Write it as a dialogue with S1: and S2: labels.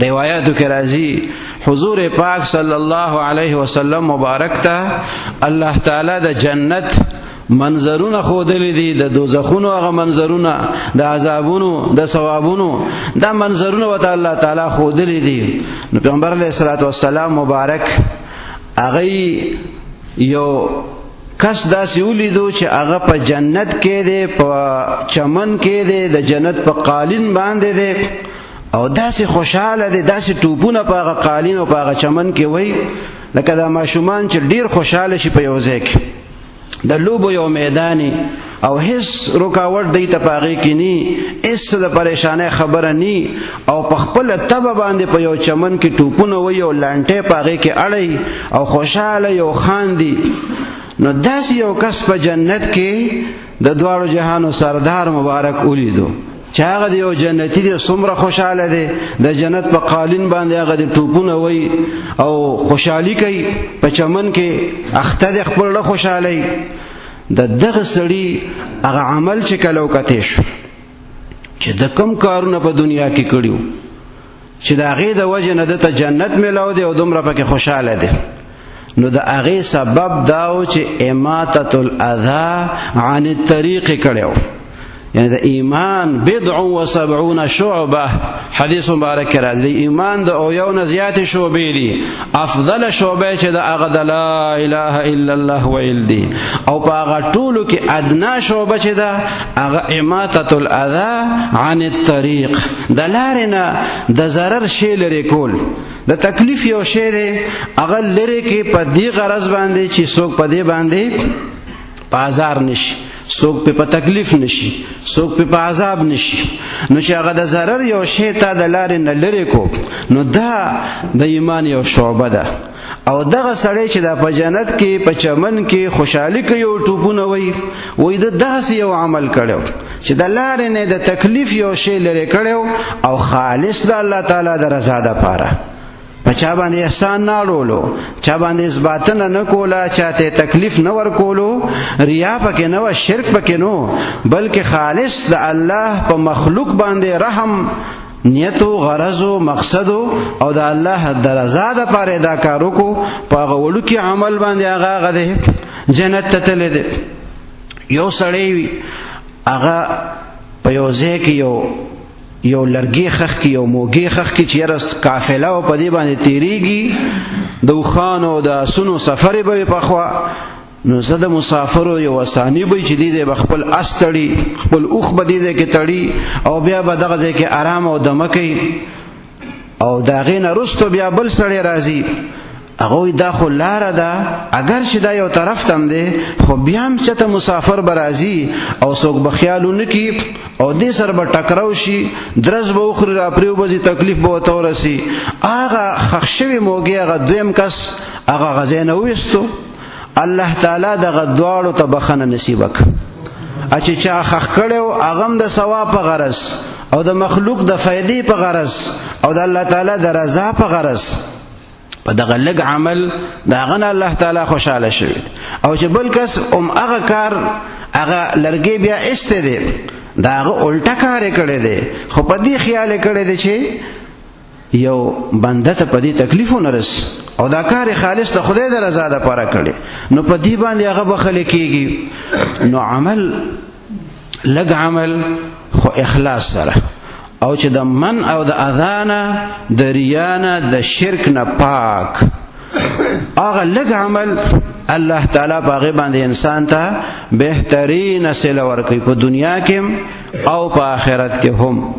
S1: روایاتو کې راځي حضور پاک صلی الله علیه وسلم مبارک ته الله تعالی د جنت منظرونه خودلی دي، د دوزخونو هغه منظرونه، د عذابونو، د ثوابونو، دا منظرونه وته الله تعالی خودلی دي. نو پیغمبر علیه الصلاۃ والسلام مبارک هغه یو کس داسې ولیدو چې هغه په جنت کې دی، په چمن کې دی، د جنت په قالین باندې دی او داسې خوشحاله دی، داسې ټوپونه په هغه قالین او په هغه چمن کې وای لکه دا ماشومان چې ډیر خوشحاله شي په یو ځای کې د لوبو یو میدانی او هیڅ رکاوټ دی ته پاغي کې ني، هیڅ د پریشانه خبره ني او په خپل تبه باندې په یو چمن کې ټوپونه وای او لانټه پاغي کې اړي او خوشاله یو خاندي. نو داسې یو کس په جنت کې د دوارو جهانو سردار مبارک ولیدو چې هغه د یو جنتی دی، څومره خوشاله دی، د جنت په قالین باندې هغه د ټوپونه وای او خوشحالي کوي په چمن کې اخته د خپل خوشحالي. د دغه سړي هغه عمل چې کلو کته شو چې د کم کارونه په دنیا کې کړیو چې د هغه د وجه نه د جنت ملاو دی او دومره پکې خوشاله دی، نو د هغه سبب داو چې اماتۃ الاذى عن الطريق کړو. یعنی د ایمان 70 شعبه حدیث مبارک راځي، ایمان د او یو نه زیات شعبې دي، افضل شعبه چې د هغه د لا اله الا الله ویل دي او په هغه ټولو کې ادنا شعبه چې ده هغه اماتۃ الاذى عن الطريق، د لارې نه د ضرر شی لري کول، د تکلیف یو شی دی هغه لري کې په دې غرض باندې چې څوک په دې باندې بازار نشي، څوک په تکلیف نشي، څوک په عذاب نشي. نو چې هغه د ضرر یو شی ته د لارې نه لري کو، نو دا د ایمان یو شعبه ده. او دغه سړی چې د په جنت کې په چمن کې خوشحالي کوي او ټوپونه وای د داسې یو عمل کړو چې د لارې نه د تکلیف یو شی لري کړو او خالص د الله تعالی د رضا لپاره، پچا باندې احسان نه اړولو، چا باندې اثباتنه نه کوله، چاته تکلیف نه ور کولو، ریا پکې نه و، شرک پکې نو، بلکې خالص د الله په مخلوق باندې رحم نیتو غرضو مقصدو او د الله د رضا د پاره دا کارو کو په غوړو کې عمل باندې هغه غده جنت ته تل دي. یو سړی وي هغه په یو ځای کې یو لرګي خخ کې یو موګي خخ کې چې رس قافله او په دې باندې تیریږي د خوانو د سونو سفر به په خوا، نو زده مسافرو یو اسانی به چې دې بخپل استړي خپل اوخ به دې کې تړي او بیا به دغه ځای کې آرام او دمه کوي او دا غینه رستو بیا بل سړی راځي هغه دا خو لار ده، اگر چې دا یو طرف تم دی خو بیا هم چې ته مسافر برازي او څوک بخیالونه کی او دې سر به ټکراو شي، درز به اخري را پریو به تکلیف به تورسي. هغه خښوي موګي هغه دویم کس هغه غزینه وستو، الله تعالی د غدواړو ته بخنه نصیب وک اچ چا خخ کړو اغم د ثواب په غرض او د مخلوق د فائدې په غرض او د الله تعالی د رضا په غرض په دغه لګ عمل دا غنه الله تعالی خوشاله شوی او چې بل کس هغه کار هغه لرګي بیا استه دي دا هغه الټا کار کړي دي، خو په دې خیال کړي دي چې یو بنده ته په دې تکلیف ونرس او دا کار خالص ته خدای د رضا لپاره کړي، نو په دې باندې هغه بخل کېږي. نو عمل لګ عمل خو اخلاص سره او چې د من او د اذانه د ریانه د شرک نه پاک هغه لګ عمل الله تعالی باغ باندې انسان ته بهترین صله ورکوي په دنیا کې او په آخرت کې هم.